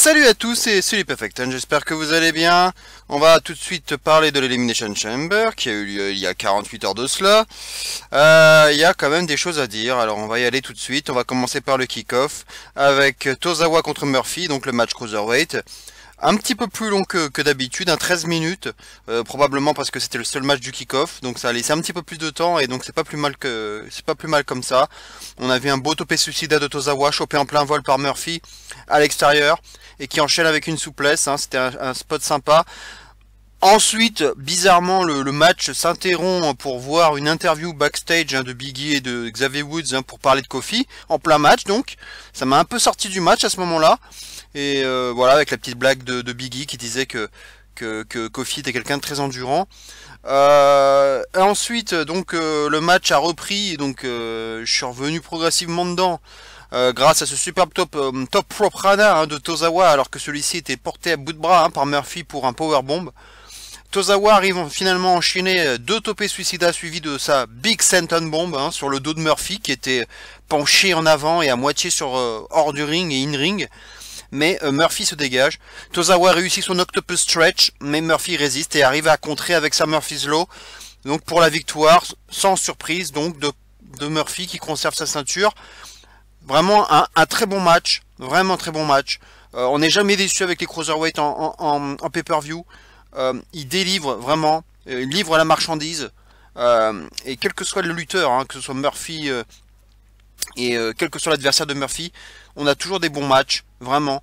Salut à tous et c'est Perfect, j'espère que vous allez bien. On va tout de suite parler de l'Elimination Chamber qui a eu lieu il y a 48 heures de cela. Il y a quand même des choses à dire, alors on va y aller tout de suite. On va commencer par le kick-off avec Tozawa contre Murphy, donc le match Cruiserweight. Un petit peu plus long que d'habitude, 13 minutes, probablement parce que c'était le seul match du kick-off, donc ça a laissé un petit peu plus de temps et donc c'est pas plus mal comme ça. On a vu un beau topé suicida de Tozawa chopé en plein vol par Murphy à l'extérieur et qui enchaîne avec une souplesse, hein, c'était un spot sympa. Ensuite, bizarrement, le match s'interrompt pour voir une interview backstage de Biggie et de Xavier Woods pour parler de Kofi, en plein match donc. Ça m'a un peu sorti du match à ce moment-là. Et voilà, avec la petite blague de Biggie qui disait que Kofi était quelqu'un de très endurant. Ensuite, donc le match a repris, donc je suis revenu progressivement dedans. Grâce à ce superbe top rope Rana de Tozawa, alors que celui-ci était porté à bout de bras par Murphy pour un powerbomb. Tozawa arrive finalement à enchaîner deux topés suicidas suivis de sa Big Senton Bomb sur le dos de Murphy qui était penché en avant et à moitié hors du ring et in-ring. Mais Murphy se dégage. Tozawa réussit son Octopus Stretch, mais Murphy résiste et arrive à contrer avec sa Murphy's Law. Donc pour la victoire, sans surprise donc de Murphy qui conserve sa ceinture. Vraiment un très bon match, vraiment très bon match. On n'est jamais déçu avec les Cruiserweight en pay-per-view. Il délivre vraiment, il livre la marchandise. Et quel que soit le lutteur, que ce soit Murphy et quel que soit l'adversaire de Murphy, on a toujours des bons matchs, vraiment.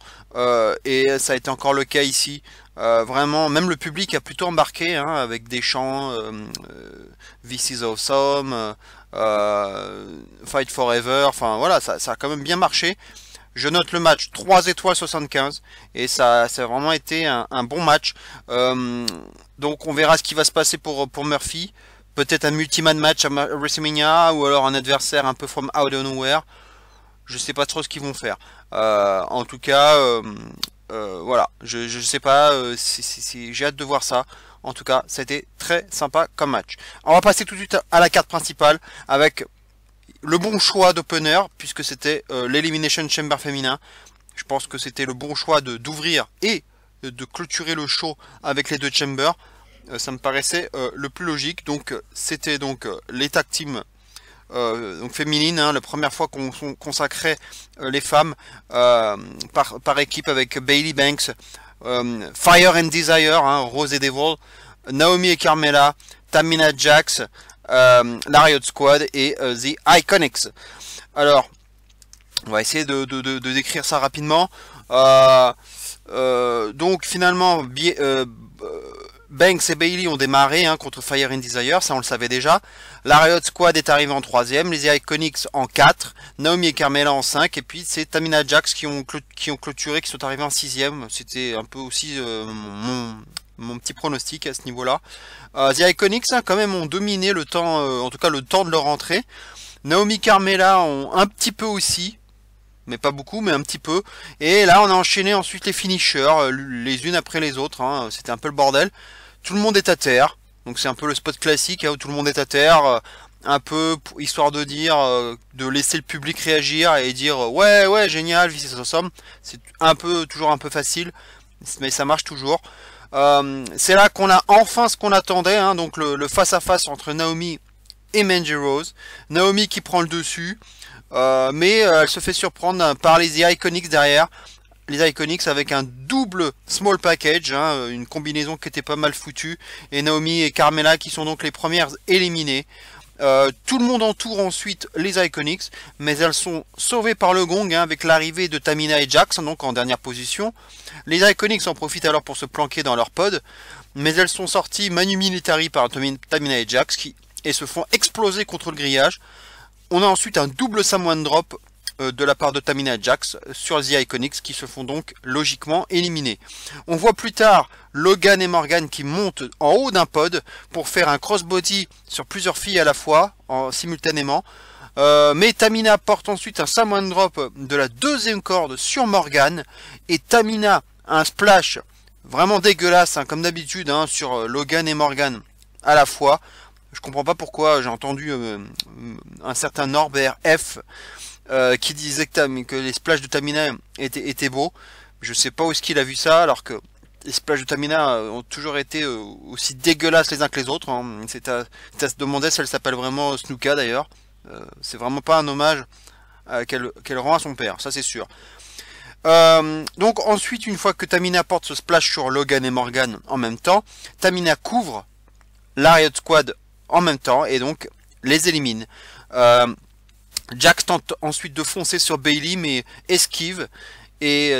Et ça a été encore le cas ici. Vraiment, même le public a plutôt embarqué avec des chants This is awesome, Fight Forever. Enfin voilà, ça a quand même bien marché. Je note le match 3 étoiles 75 et ça a vraiment été un bon match. Donc on verra ce qui va se passer pour Murphy. Peut-être un multi-man match à WrestleMania ou alors un adversaire un peu from out of nowhere. Je sais pas trop ce qu'ils vont faire. En tout cas, voilà, je sais pas. J'ai hâte de voir ça. En tout cas, ça a été très sympa comme match. On va passer tout de suite à la carte principale avec le bon choix d'opener puisque c'était l'Elimination Chamber féminin. Je pense que c'était le bon choix d'ouvrir et de clôturer le show avec les deux chambers. Ça me paraissait le plus logique. Donc c'était donc les tag teams donc féminines, la première fois qu'on consacrait les femmes par équipe avec Bayley Banks, Fire and Desire, Rose et Devil, Naomi et Carmella, Tamina Jax, la Riot Squad et The Iconics. Alors, on va essayer de décrire ça rapidement. Donc finalement, Banks et Bayley ont démarré contre Fire and Desire, ça on le savait déjà. La Riot Squad est arrivée en 3ème, les Iconics en 4, Naomi et Carmella en 5, et puis c'est Tamina Jax qui ont clôturé, qui sont arrivés en 6ème. C'était un peu aussi mon petit pronostic à ce niveau-là. The Iconics quand même ont dominé le temps, en tout cas le temps de leur entrée. Naomi et Carmella ont un petit peu aussi, mais pas beaucoup, mais un petit peu. Et là, on a enchaîné ensuite les finishers, les unes après les autres. C'était un peu le bordel. Tout le monde est à terre. Donc c'est un peu le spot classique où tout le monde est à terre. Un peu histoire de dire, de laisser le public réagir et dire ouais génial, this is awesome. C'est toujours un peu facile, mais ça marche toujours. C'est là qu'on a enfin ce qu'on attendait, donc le face à face entre Naomi et Mandy Rose. Naomi qui prend le dessus. Mais elle se fait surprendre par les The Iconics derrière. Les Iconics avec un double small package, une combinaison qui était pas mal foutue. Et Naomi et Carmella qui sont donc les premières éliminées. Tout le monde entoure ensuite les Iconics, mais elles sont sauvées par le gong avec l'arrivée de Tamina et Jax, donc en dernière position. Les Iconics en profitent alors pour se planquer dans leur pod, mais elles sont sorties manu militari par Tamina et Jax et se font exploser contre le grillage. On a ensuite un double Samoan Drop de la part de Tamina et Jax sur The Iconics qui se font donc logiquement éliminer. On voit plus tard Logan et Morgan qui montent en haut d'un pod pour faire un crossbody sur plusieurs filles à la fois, simultanément. Mais Tamina porte ensuite un Samoan Drop de la deuxième corde sur Morgan et Tamina un splash vraiment dégueulasse comme d'habitude sur Logan et Morgan à la fois. Je comprends pas pourquoi j'ai entendu un certain Norbert F qui disait que les splashs de Tamina étaient beaux. Je sais pas où est-ce qu'il a vu ça, alors que les splashs de Tamina ont toujours été aussi dégueulasses les uns que les autres. Hein. C'est à se demander si elle s'appelle vraiment Snuka d'ailleurs. C'est vraiment pas un hommage qu'elle rend à son père, ça c'est sûr. Donc ensuite, une fois que Tamina porte ce splash sur Logan et Morgan en même temps, Tamina couvre la Riot Squad en même temps et donc les élimine. Jax tente ensuite de foncer sur Bayley mais esquive et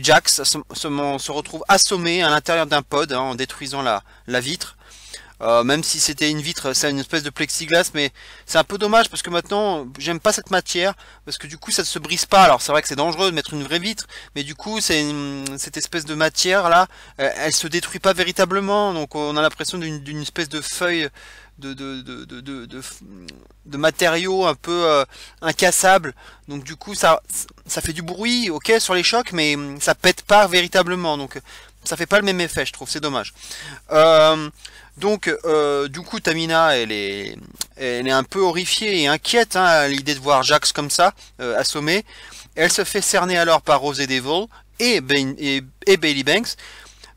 Jax se retrouve assommé à l'intérieur d'un pod en détruisant la vitre. Même si c'était une vitre, c'est une espèce de plexiglas, mais c'est un peu dommage parce que maintenant j'aime pas cette matière parce que du coup ça ne se brise pas. Alors c'est vrai que c'est dangereux de mettre une vraie vitre, mais du coup cette espèce de matière là, elle se détruit pas véritablement, donc on a l'impression d'une espèce de feuille de matériaux un peu incassables. Donc du coup ça fait du bruit, ok, sur les chocs, mais ça pète pas véritablement, donc ça fait pas le même effet, je trouve, c'est dommage. Donc, du coup, Tamina, elle est un peu horrifiée et inquiète hein, à l'idée de voir Jax comme ça, assommé. Elle se fait cerner alors par Rose et Devil et Bayley Banks.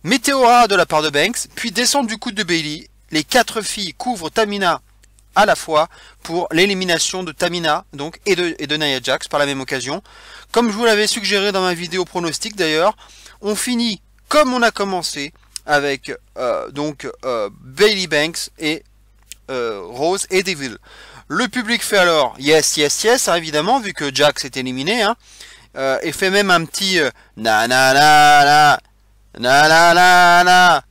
Météora de la part de Banks, puis descend du coup de Bayley. Les 4 filles couvrent Tamina à la fois pour l'élimination de Tamina donc et de Nia Jax par la même occasion. Comme je vous l'avais suggéré dans ma vidéo pronostic d'ailleurs, on finit comme on a commencé, avec Bayley Banks et Rose et Devil. Le public fait alors yes, yes, yes, hein, évidemment, vu que Jax est éliminé, hein, et fait même un petit na na na na na na na na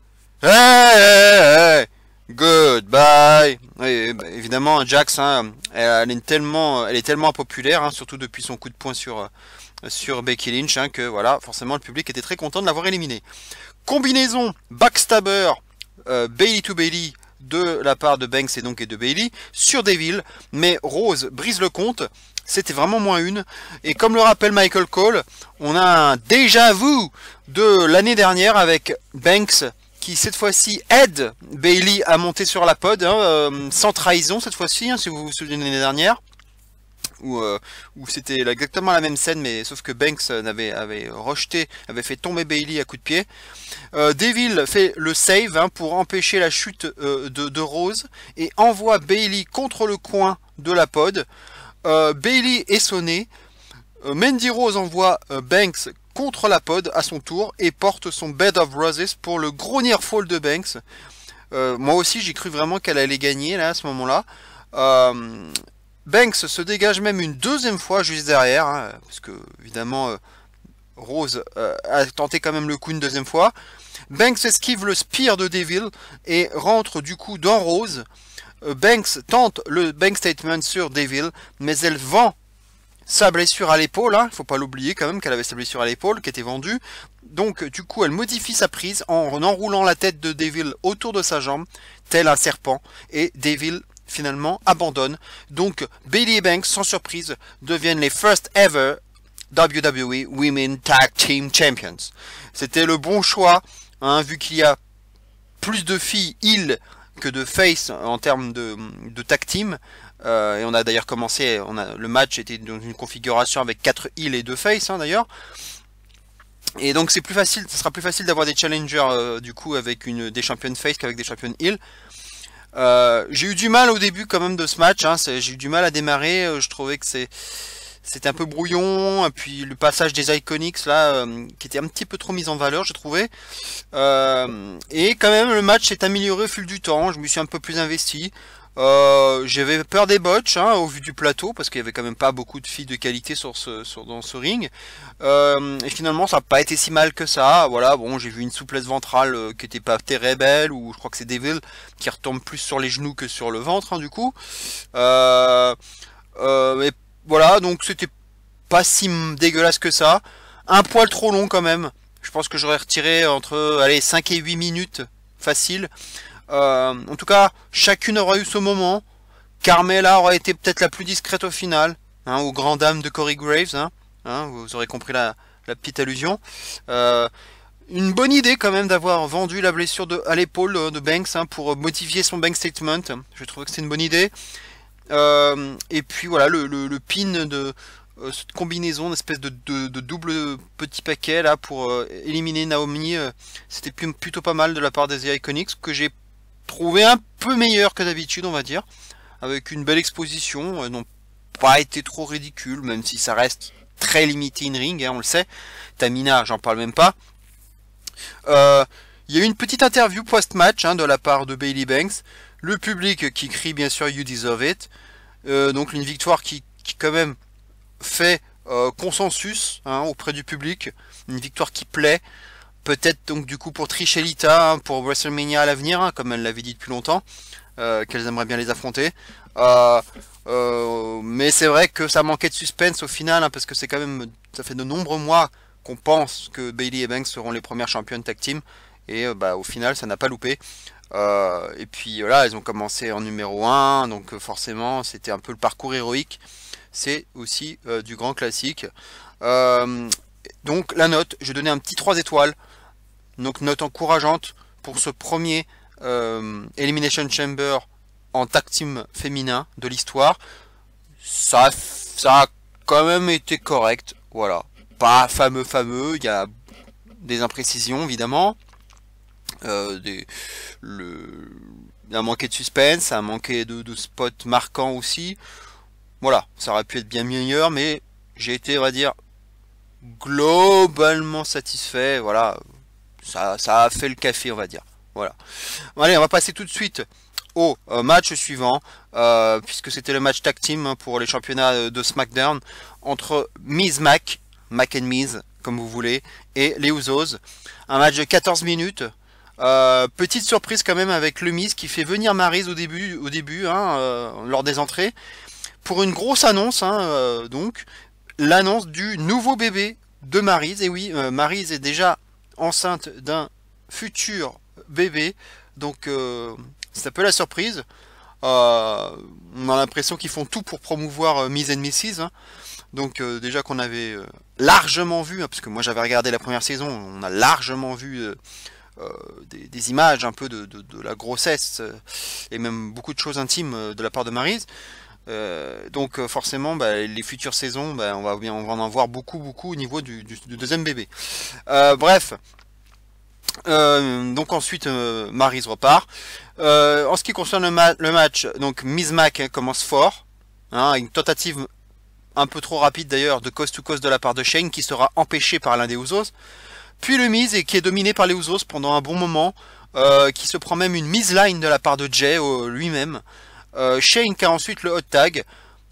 hey, hey, hey, goodbye. Et, bah, évidemment, Jax, hein, elle est tellement impopulaire, hein, surtout depuis son coup de poing sur Becky Lynch, hein, que voilà, forcément le public était très content de l'avoir éliminé. Combinaison backstabber Bayley to Bayley de la part de Banks et donc de Bayley sur Devil, mais Rose brise le compte. C'était vraiment moins une. Et comme le rappelle Michael Cole, on a un déjà vu de l'année dernière avec Banks qui cette fois-ci aide Bayley à monter sur la pod, hein, sans trahison cette fois-ci, hein, si vous vous souvenez de l'année dernière. Où c'était exactement la même scène, mais sauf que Banks avait fait tomber Bayley à coups de pied. Devil fait le save hein, pour empêcher la chute de Rose et envoie Bayley contre le coin de la pod. Bayley est sonné. Mandy Rose envoie Banks contre la pod à son tour et porte son Bed of Roses pour le gros near fall de Banks. Moi aussi j'ai cru vraiment qu'elle allait gagner là à ce moment-là. Banks se dégage même une deuxième fois juste derrière, hein, parce que évidemment Rose a tenté quand même le coup une deuxième fois. Banks esquive le spear de Devil et rentre du coup dans Rose. Banks tente le bank statement sur Devil, mais elle vend sa blessure à l'épaule, hein, faut pas l'oublier quand même qu'elle avait sa blessure à l'épaule qui était vendue. Donc du coup elle modifie sa prise en enroulant la tête de Devil autour de sa jambe, tel un serpent, et Devil finalement abandonne. Donc Bayley et Banks, sans surprise, deviennent les first ever WWE Women Tag Team Champions. C'était le bon choix, hein, vu qu'il y a plus de filles heel que de face en termes de tag team. Et on a d'ailleurs commencé, le match était dans une configuration avec 4 heel et 2 face hein, d'ailleurs. Et donc c'est plus facile, ce sera plus facile d'avoir des challengers du coup avec des championnes face qu'avec des championnes heel. J'ai eu du mal au début quand même de ce match, hein, j'ai eu du mal à démarrer, je trouvais que c'était un peu brouillon, et puis le passage des Iconics là, qui était un petit peu trop mis en valeur, j'ai trouvé. Et quand même le match s'est amélioré au fil du temps, je me suis un peu plus investi. J'avais peur des botches hein, au vu du plateau parce qu'il y avait quand même pas beaucoup de filles de qualité dans ce ring et finalement ça n'a pas été si mal que ça. Voilà, bon, j'ai vu une souplesse ventrale qui était pas terrible, ou je crois que c'est Devil qui retombe plus sur les genoux que sur le ventre hein, du coup et voilà, donc c'était pas si dégueulasse que ça, un poil trop long quand même. Je pense que j'aurais retiré entre 5 et 8 minutes facile. En tout cas, chacune aura eu ce moment. Carmella aura été peut-être la plus discrète au final, hein, aux grandes dames de Corey Graves, hein, vous aurez compris la petite allusion. Une bonne idée quand même d'avoir vendu la blessure à l'épaule de Banks hein, pour modifier son bank statement. Je trouvais que c'était une bonne idée. Et puis voilà, le pin cette combinaison, une espèce de double petit paquet là pour éliminer Naomi. C'était plutôt pas mal de la part des The Iconics, que j'ai trouvé un peu meilleur que d'habitude, on va dire, avec une belle exposition, n'ont pas été trop ridicules, même si ça reste très limité in ring, hein, on le sait. Tamina, j'en parle même pas. Il y a eu une petite interview post-match de la part de Bayley Banks. Le public qui crie bien sûr You Deserve It. Donc une victoire qui quand même fait consensus auprès du public. Une victoire qui plaît. Peut-être donc du coup pour Trish et Lita, pour WrestleMania à l'avenir, comme elle l'avait dit depuis longtemps, qu'elles aimeraient bien les affronter. Mais c'est vrai que ça manquait de suspense au final, parce que c'est quand même, ça fait de nombreux mois qu'on pense que Bayley et Banks seront les premières championnes tag team, et au final ça n'a pas loupé. Et puis voilà, elles ont commencé en numéro 1, donc forcément c'était un peu le parcours héroïque. C'est aussi du grand classique. Donc la note, je donnais un petit 3 étoiles, donc note encourageante pour ce premier Elimination Chamber en tag team féminin de l'histoire. Ça a quand même été correct, voilà. Pas fameux, il y a des imprécisions évidemment, il a manqué de suspense, ça a manqué de spots marquants aussi. Voilà, ça aurait pu être bien meilleur, mais j'ai été, on va dire, globalement satisfait. Voilà, ça a fait le café, on va dire. Voilà. Allez, on va passer tout de suite au match suivant, puisque c'était le match tag team pour les championnats de SmackDown entre Mac and Miz, comme vous voulez, et les Usos. Un match de 14 minutes. Petite surprise quand même avec le Miz qui fait venir Maryse au début lors des entrées, pour une grosse annonce, donc l'annonce du nouveau bébé de Maryse. Et oui, Maryse est déjà enceinte d'un futur bébé, donc c'est un peu la surprise. On a l'impression qu'ils font tout pour promouvoir Miz and Mrs. Donc déjà qu'on avait largement vu, parce que moi j'avais regardé la première saison, on a largement vu des images un peu de la grossesse, et même beaucoup de choses intimes de la part de Maryse. Donc forcément les futures saisons, on va en voir beaucoup au niveau du deuxième bébé. Bref, donc ensuite Maryse repart. En ce qui concerne le match, donc Miz Mac commence fort, une tentative un peu trop rapide d'ailleurs de coast to coast de la part de Shane, qui sera empêché par l'un des Usos. Puis le Miz, qui est dominé par les Usos pendant un bon moment, qui se prend même une Miz line de la part de Jay lui-même. Shane qui a ensuite le hot tag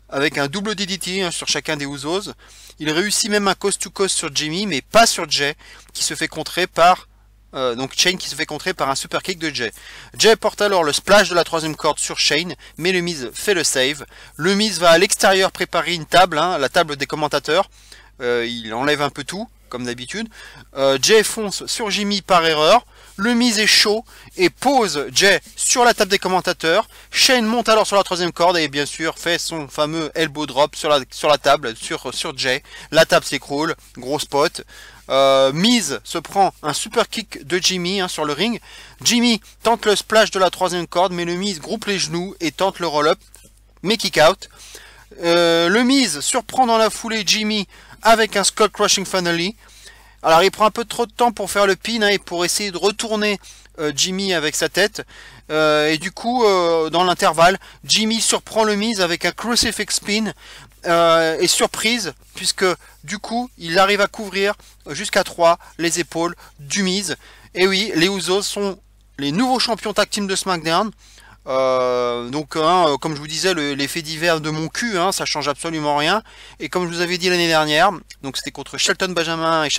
avec un double DDT sur chacun des Usos. Il réussit même un coast to coast sur Jimmy, mais pas sur Jay, qui se fait contrer par donc Shane qui se fait contrer par un super kick de Jay. Jay porte alors le splash de la troisième corde sur Shane, mais le Miz fait le save. Le Miz va à l'extérieur préparer une table, la table des commentateurs. Il enlève un peu tout, comme d'habitude. Jay fonce sur Jimmy par erreur. Le Miz est chaud et pose Jay sur la table des commentateurs. Shane monte alors sur la troisième corde et bien sûr fait son fameux elbow drop sur la table, sur Jay. La table s'écroule, gros spot. Miz se prend un super kick de Jimmy sur le ring. Jimmy tente le splash de la troisième corde, mais le Miz groupe les genoux et tente le roll-up, mais kick out. Le Miz surprend dans la foulée Jimmy avec un skull crushing finally. Alors il prend un peu trop de temps pour faire le pin et pour essayer de retourner Jimmy avec sa tête. Et du coup, dans l'intervalle, Jimmy surprend le Miz avec un crucifix spin. Et surprise, puisque du coup, il arrive à couvrir jusqu'à 3 les épaules du Miz. Et oui, les Usos sont les nouveaux champions tag team de SmackDown. Comme je vous disais, l'effet divers de mon cul, ça change absolument rien. Et comme je vous avais dit l'année dernière, donc c'était contre Shelton Benjamin et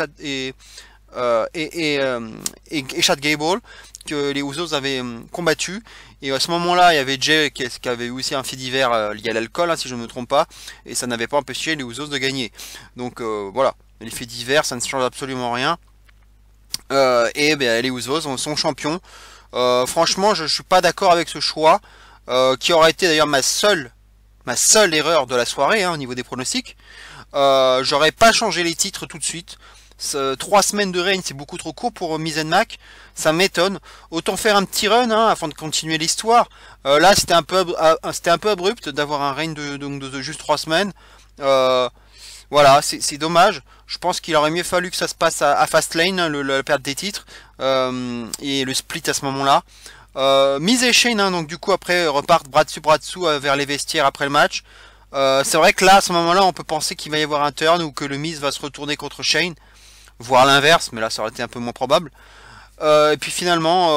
Chad Gable que les Usos avaient combattu. Et à ce moment-là, il y avait Jay qui avait eu aussi un fait divers lié à l'alcool, si je ne me trompe pas, et ça n'avait pas empêché les Usos de gagner. Donc voilà, les faits divers, ça ne change absolument rien. Les Usos sont champions. Franchement, je suis pas d'accord avec ce choix, qui aurait été d'ailleurs ma seule erreur de la soirée au niveau des pronostics. J'aurais pas changé les titres tout de suite. 3 semaines de règne, c'est beaucoup trop court pour Miz and Mac. Ça m'étonne. Autant faire un petit run afin de continuer l'histoire. Là, c'était un peu abrupt d'avoir un règne de juste 3 semaines. Voilà, c'est dommage. Je pense qu'il aurait mieux fallu que ça se passe à Fastlane, hein, la perte des titres, et le split à ce moment-là. Miz et Shane, hein, donc du coup après repartent bras dessous vers les vestiaires après le match. C'est vrai que là, à ce moment-là, on peut penser qu'il va y avoir un turn ou que le Miz va se retourner contre Shane, voire l'inverse, mais là ça aurait été un peu moins probable. Et puis finalement,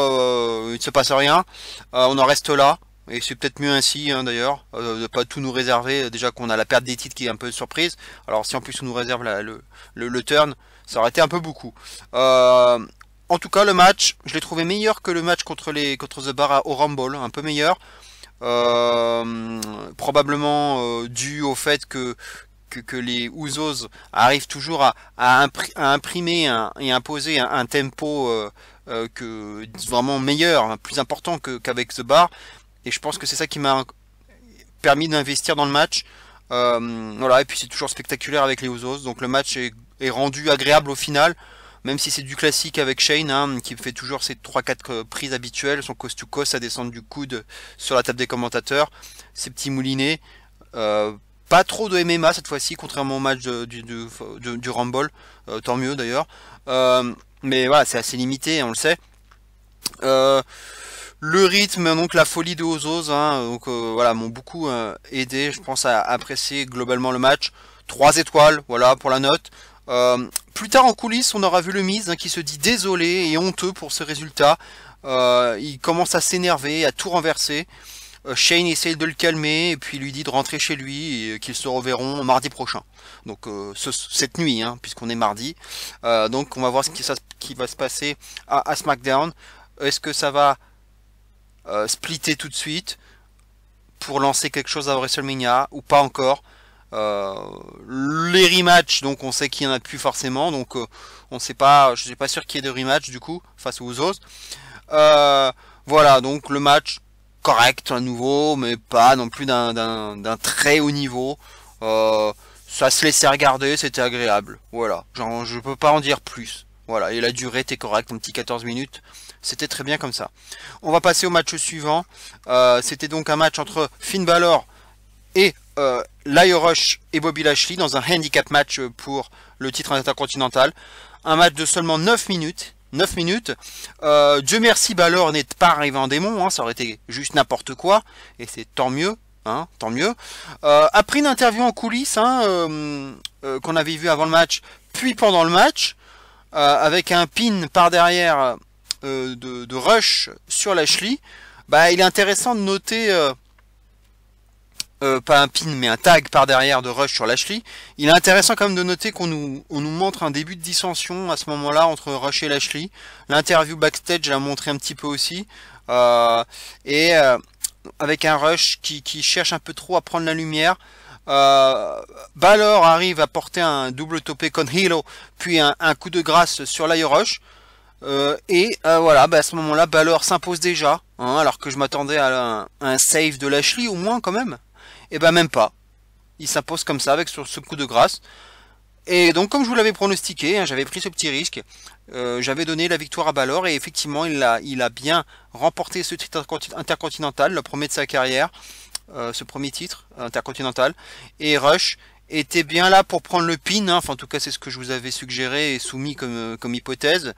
il ne se passe rien. On en reste là. Et c'est peut-être mieux ainsi, hein, d'ailleurs, de pas tout nous réserver. Déjà qu'on a la perte des titres qui est un peu surprise. Alors si en plus on nous réserve le turn, ça aurait été un peu beaucoup. En tout cas, le match, je l'ai trouvé meilleur que le match contre The Bar au Rumble, un peu meilleur. Probablement dû au fait que les Usos arrivent toujours à imprimer et imposer un tempo vraiment meilleur, hein, plus important qu'avec The Bar. Et je pense que c'est ça qui m'a permis d'investir dans le match. Voilà, et puis c'est toujours spectaculaire avec les Usos. Donc le match est rendu agréable au final. Même si c'est du classique avec Shane, hein, qui fait toujours ses 3-4 prises habituelles, son coast to coast à descendre du coude sur la table des commentateurs, ses petits moulinets. Pas trop de MMA cette fois-ci, contrairement au match du Rumble, tant mieux d'ailleurs. Mais voilà, c'est assez limité, on le sait. Le rythme, donc la folie de Usos, hein, donc voilà, m'ont beaucoup aidé, je pense, à apprécier globalement le match. 3 étoiles, voilà, pour la note. Plus tard en coulisses, on aura vu le Miz, hein, qui se dit désolé et honteux pour ce résultat. Il commence à s'énerver, à tout renverser. Shane essaye de le calmer et puis lui dit de rentrer chez lui et qu'ils se reverront mardi prochain. Donc cette nuit, hein, puisqu'on est mardi. Donc on va voir ce qui va se passer à SmackDown. Est-ce que ça va splitter tout de suite pour lancer quelque chose à WrestleMania ou pas encore? Les rematchs, donc on sait qu'il n'y en a plus forcément, donc on sait pas, je suis pas sûr qu'il y ait de rematch du coup face aux Usos. Voilà, donc le match correct à nouveau, mais pas non plus d'un très haut niveau. Ça se laissait regarder, c'était agréable. Voilà, genre, je peux pas en dire plus. Voilà, et la durée était correcte, un petit 14 minutes. C'était très bien comme ça. On va passer au match suivant. C'était donc un match entre Finn Balor et Lio Rush et Bobby Lashley dans un handicap match pour le titre intercontinental. Un match de seulement 9 minutes. 9 minutes. Dieu merci, Balor n'est pas arrivé en démon, hein, ça aurait été juste n'importe quoi, et c'est tant mieux. Hein, tant mieux. Après une interview en coulisses, hein, qu'on avait vu avant le match, puis pendant le match, avec un pin par derrière de Rush sur Lashley, bah, il est intéressant de noter, pas un pin mais un tag par derrière de Rush sur Lashley. Il est intéressant quand même de noter qu'on nous montre un début de dissension à ce moment-là entre Rush et Lashley. L'interview backstage l'a montré un petit peu aussi. Avec un Rush qui cherche un peu trop à prendre la lumière. Balor arrive à porter un double topé con Hilo, puis un coup de grâce sur Lio Rush. Voilà, bah à ce moment-là, Balor s'impose déjà, hein, alors que je m'attendais à un save de Lashley au moins quand même. Et bah même pas. Il s'impose comme ça avec ce coup de grâce. Et donc comme je vous l'avais pronostiqué, hein, j'avais pris ce petit risque. J'avais donné la victoire à Balor et effectivement il a bien remporté ce titre intercontinental, le premier de sa carrière, ce premier titre intercontinental. Et Rush était bien là pour prendre le pin, hein, enfin en tout cas c'est ce que je vous avais suggéré et soumis comme hypothèse.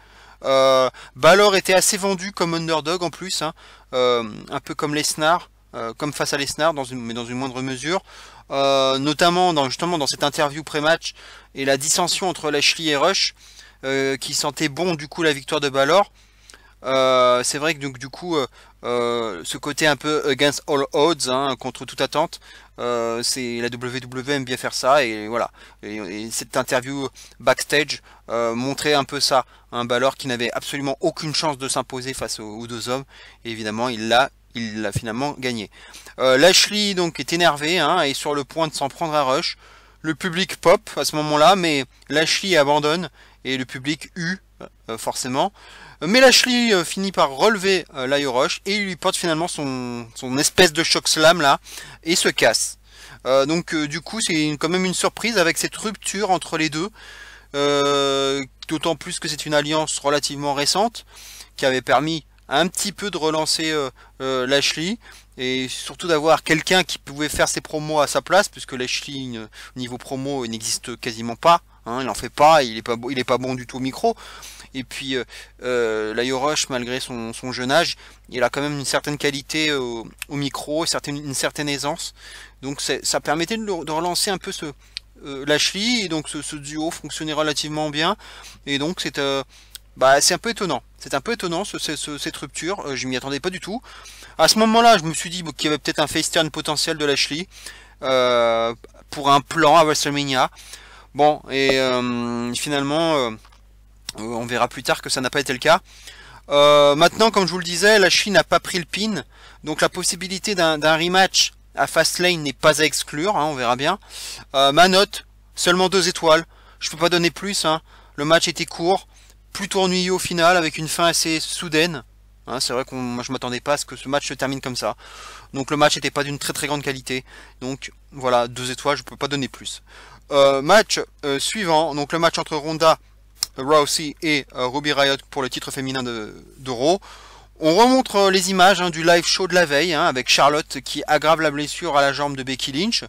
Balor était assez vendu comme underdog en plus, hein, un peu comme Lesnar, comme face à Lesnar mais dans une moindre mesure. Notamment justement dans cette interview pré-match et la dissension entre Lashley et Rush, qui sentait bon du coup la victoire de Balor. C'est vrai que donc du coup ce côté un peu against all odds, hein, contre toute attente, c'est la WWE aime bien faire ça et voilà. Et cette interview backstage montrait un peu ça, un Balor qui n'avait absolument aucune chance de s'imposer face aux deux hommes et évidemment il l'a finalement gagné. Lashley donc est énervé, hein, et sur le point de s'en prendre à Rush. Le public pop à ce moment-là, mais Lashley abandonne et le public hue forcément. Mais Lashley finit par relever Lio Rush et il lui porte finalement son espèce de choc slam là et se casse. Donc du coup c'est quand même une surprise avec cette rupture entre les deux. D'autant plus que c'est une alliance relativement récente qui avait permis un petit peu de relancer Lashley. et surtout d'avoir quelqu'un qui pouvait faire ses promos à sa place, puisque Lashley niveau promo il n'existe quasiment pas, hein, il en fait pas, il est pas bon du tout au micro. Et puis Lio Rush, malgré son jeune âge, il a quand même une certaine qualité au micro, une certaine aisance. Donc ça permettait de relancer un peu Lashley, et donc ce duo fonctionnait relativement bien. Et donc c'est un peu étonnant. C'est un peu étonnant cette rupture. Je m'y attendais pas du tout. À ce moment-là, je me suis dit qu'il y avait peut-être un face turn potentiel de Lashley pour un plan à WrestleMania. Bon, et finalement, on verra plus tard que ça n'a pas été le cas. Maintenant, comme je vous le disais, Lashley n'a pas pris le pin, donc la possibilité d'un rematch à Fastlane n'est pas à exclure, hein, on verra bien. Ma note, seulement 2 étoiles, je peux pas donner plus, hein. Le match était court, plutôt ennuyeux au final, avec une fin assez soudaine. Hein, c'est vrai que moi je m'attendais pas à ce que ce match se termine comme ça. Donc le match n'était pas d'une très très grande qualité, donc voilà, 2 étoiles, je peux pas donner plus. Match suivant, donc le match entre Ronda Rousey et Ruby Riott pour le titre féminin de Raw. On remontre les images du live show de la veille, hein, avec Charlotte qui aggrave la blessure à la jambe de Becky Lynch.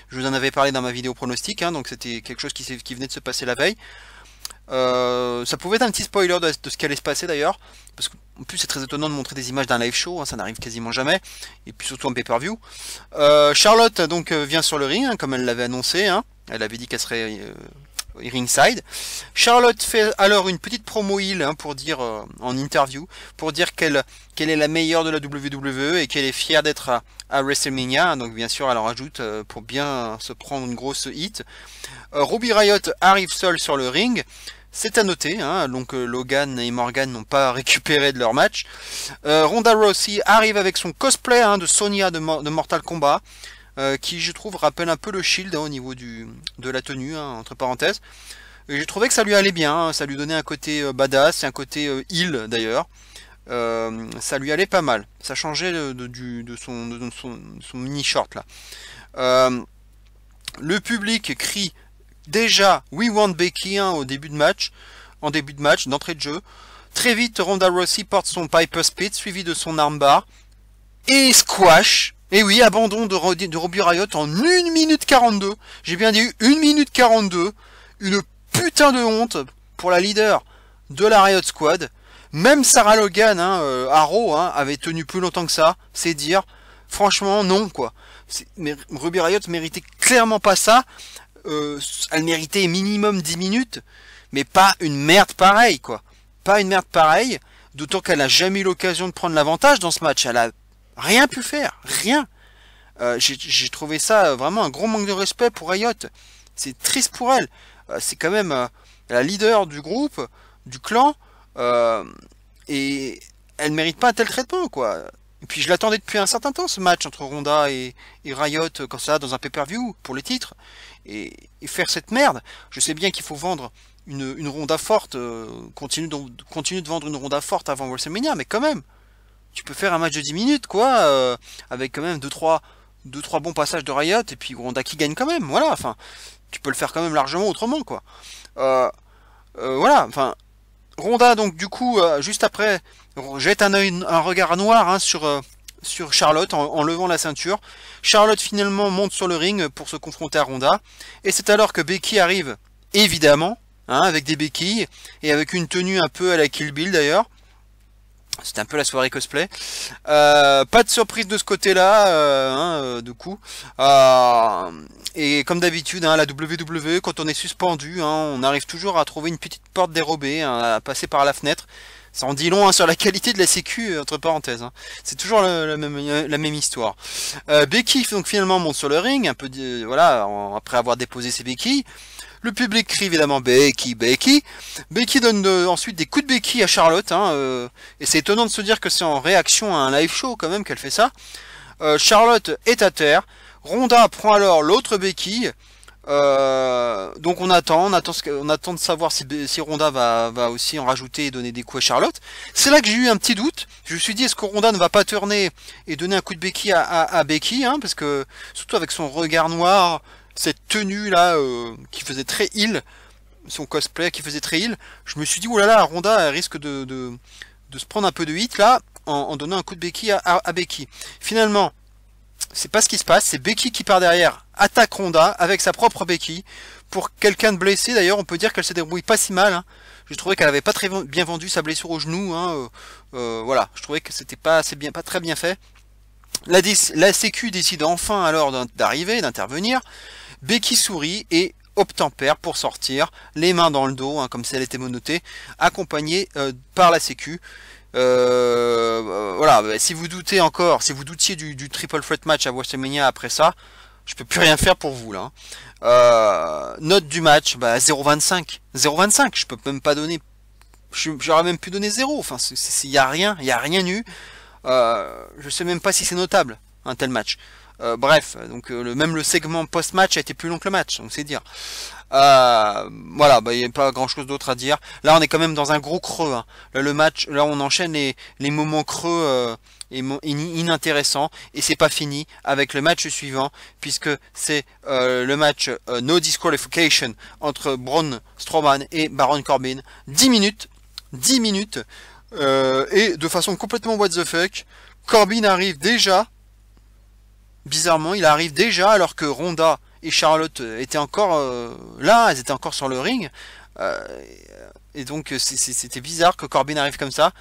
Je vous en avais parlé dans ma vidéo pronostic, hein, donc c'était quelque chose qui venait de se passer la veille. Ça pouvait être un petit spoiler de ce qui allait se passer d'ailleurs, parce qu'en plus c'est très étonnant de montrer des images d'un live show, hein, ça n'arrive quasiment jamais, et puis surtout en pay-per-view. Charlotte donc vient sur le ring, hein, comme elle l'avait annoncé, hein. Elle avait dit qu'elle serait ringside. Charlotte fait alors une petite promo heel, hein, pour dire en interview, pour dire qu'elle est la meilleure de la WWE et qu'elle est fière d'être à WrestleMania. Donc bien sûr elle en rajoute pour bien se prendre une grosse hit. Ruby Riott arrive seule sur le ring. C'est à noter, hein, donc Logan et Morgan n'ont pas récupéré de leur match. Ronda Rousey arrive avec son cosplay, hein, de Sonya de Mortal Kombat. Qui je trouve rappelle un peu le Shield, hein, au niveau de la tenue, hein, entre parenthèses. Et j'ai trouvé que ça lui allait bien, hein, ça lui donnait un côté badass et un côté heel d'ailleurs. Ça lui allait pas mal, ça changeait de son mini short là. Le public crie déjà We want Becky, hein, au début de match, d'entrée de jeu. Très vite Ronda Rousey porte son Piper Spit suivi de son armbar et squash. Et oui, abandon de Ruby Riott en 1 minute 42. J'ai bien dit 1 minute 42. Une putain de honte pour la leader de la Riott Squad. Même Sarah Logan, hein, à Raw, hein, avait tenu plus longtemps que ça. C'est dire, franchement, non, quoi. Mais Ruby Riott méritait clairement pas ça. Elle méritait minimum 10 minutes. Mais pas une merde pareille, quoi. Pas une merde pareille. D'autant qu'elle n'a jamais eu l'occasion de prendre l'avantage dans ce match. Elle a rien pu faire, rien. J'ai trouvé ça vraiment un gros manque de respect pour Riott. C'est triste pour elle. C'est quand même la leader du groupe, du clan, et elle mérite pas un tel traitement, quoi. Et puis je l'attendais depuis un certain temps, ce match entre Ronda et Riott, comme ça, dans un pay-per-view pour les titres, et faire cette merde. Je sais bien qu'il faut vendre une Ronda forte, continue de vendre une Ronda forte avant WrestleMania, mais quand même. Tu peux faire un match de 10 minutes, quoi, avec quand même 2-3 bons passages de Riott, et puis Ronda qui gagne quand même, voilà, enfin, tu peux le faire quand même largement autrement, quoi. Voilà, enfin, Ronda, donc, du coup, juste après, jette un regard noir, hein, sur Charlotte, en levant la ceinture. Charlotte, finalement, monte sur le ring pour se confronter à Ronda, et c'est alors que Becky arrive, évidemment, hein, avec des béquilles, et avec une tenue un peu à la Kill Bill, d'ailleurs. C'était un peu la soirée cosplay. Pas de surprise de ce côté-là, du coup. Et comme d'habitude, hein, la WWE, quand on est suspendu, hein, on arrive toujours à trouver une petite porte dérobée, hein, à passer par la fenêtre. Ça en dit long, hein, sur la qualité de la sécu, entre parenthèses. Hein. C'est toujours la même histoire. Becky donc finalement monte sur le ring, un peu voilà, après avoir déposé ses béquilles. Le public crie évidemment Becky, Becky. Becky donne ensuite des coups de béquille à Charlotte, hein, et c'est étonnant de se dire que c'est en réaction à un live show quand même qu'elle fait ça. Charlotte est à terre. Ronda prend alors l'autre béquille. Donc on attend de savoir si Ronda va aussi en rajouter et donner des coups à Charlotte. C'est là que j'ai eu un petit doute. Je me suis dit, est-ce que Ronda ne va pas tourner et donner un coup de béquille à Becky, hein, parce que surtout avec son regard noir, cette tenue là qui faisait très heel, son cosplay qui faisait très heel, je me suis dit, oulala, Ronda elle risque de se prendre un peu de hit là. en donnant un coup de béquille à Becky. Finalement, c'est pas ce qui se passe, c'est Becky qui part derrière, attaque Ronda avec sa propre béquille. Pour quelqu'un de blessé, d'ailleurs, on peut dire qu'elle se débrouille pas si mal. Hein. Je trouvais qu'elle avait pas très bien vendu sa blessure au genou. Hein. Voilà, je trouvais que c'était pas très bien fait. La Sécu décide enfin alors d'arriver, d'intervenir. Becky sourit et obtempère pour sortir, les mains dans le dos, hein, comme si elle était monottée, accompagnée par la Sécu. Voilà, si vous doutez encore, si vous doutiez du triple threat match à WrestleMania après ça, je peux plus rien faire pour vous là. Note du match, 0,25. 0,25, je peux même pas donner. J'aurais même pu donner 0. Enfin, il y a rien eu. Je sais même pas si c'est notable un tel match. Bref, donc même le segment post-match a été plus long que le match, donc c'est dire. Voilà, il n'y a pas grand chose d'autre à dire. Là, on est quand même dans un gros creux. Hein. Là, le match, là, on enchaîne les moments creux inintéressants, et c'est pas fini avec le match suivant, puisque c'est le match No Disqualification entre Braun Strowman et Baron Corbin. 10 minutes, et de façon complètement what the fuck, Corbin arrive déjà. Bizarrement, il arrive déjà alors que Ronda et Charlotte étaient encore là, elles étaient encore sur le ring. Et donc c'était bizarre que Corbin arrive comme ça.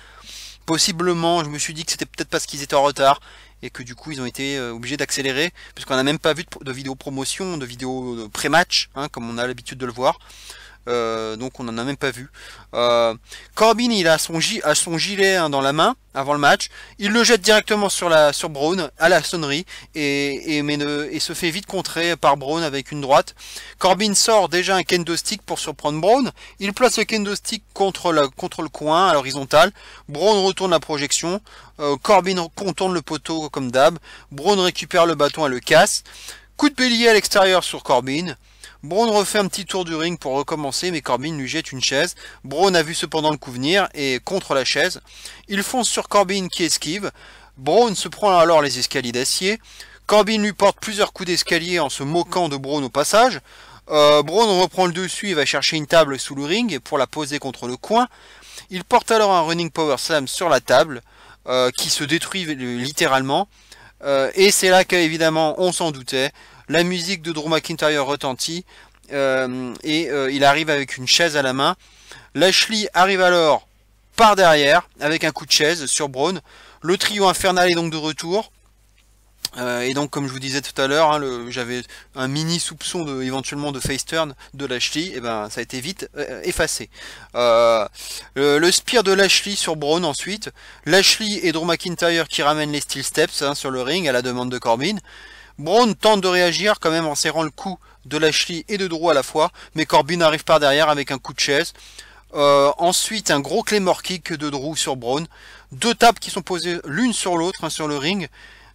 Possiblement, je me suis dit que c'était peut-être parce qu'ils étaient en retard et que du coup ils ont été obligés d'accélérer, puisqu'on n'a même pas vu de vidéo promotion, de vidéo pré-match, hein, comme on a l'habitude de le voir. Donc on n'en a même pas vu. Corbin, il a son gilet hein, dans la main avant le match. Il le jette directement sur Braun à la sonnerie et se fait vite contrer par Braun avec une droite. Corbin sort déjà un kendo stick pour surprendre Braun. Il place le kendo stick contre le coin à l'horizontale. Braun retourne la projection. Corbin contourne le poteau comme d'hab. Braun récupère le bâton et le casse. Coup de bélier à l'extérieur sur Corbin. Braun refait un petit tour du ring pour recommencer, mais Corbin lui jette une chaise. Braun a vu cependant le coup venir et contre la chaise. Il fonce sur Corbin qui esquive. Braun se prend alors les escaliers d'acier. Corbin lui porte plusieurs coups d'escalier en se moquant de Braun au passage. Braun reprend le dessus et va chercher une table sous le ring pour la poser contre le coin. Il porte alors un running power slam sur la table qui se détruit littéralement. Et c'est là qu'évidemment on s'en doutait. La musique de Drew McIntyre retentit il arrive avec une chaise à la main. Lashley arrive alors par derrière avec un coup de chaise sur Braun. Le trio infernal est donc de retour. Et donc comme je vous disais tout à l'heure, hein, j'avais un mini soupçon éventuellement de face turn de Lashley, et ben ça a été vite effacé. Le spear de Lashley sur Braun ensuite. Lashley et Drew McIntyre qui ramènent les steel steps hein, sur le ring à la demande de Corbin. Braun tente de réagir quand même en serrant le cou de Lashley et de Drew à la fois, mais Corbin arrive par derrière avec un coup de chaise. Ensuite un gros Claymore kick de Drew sur Braun. Deux tables qui sont posées l'une sur l'autre hein, sur le ring.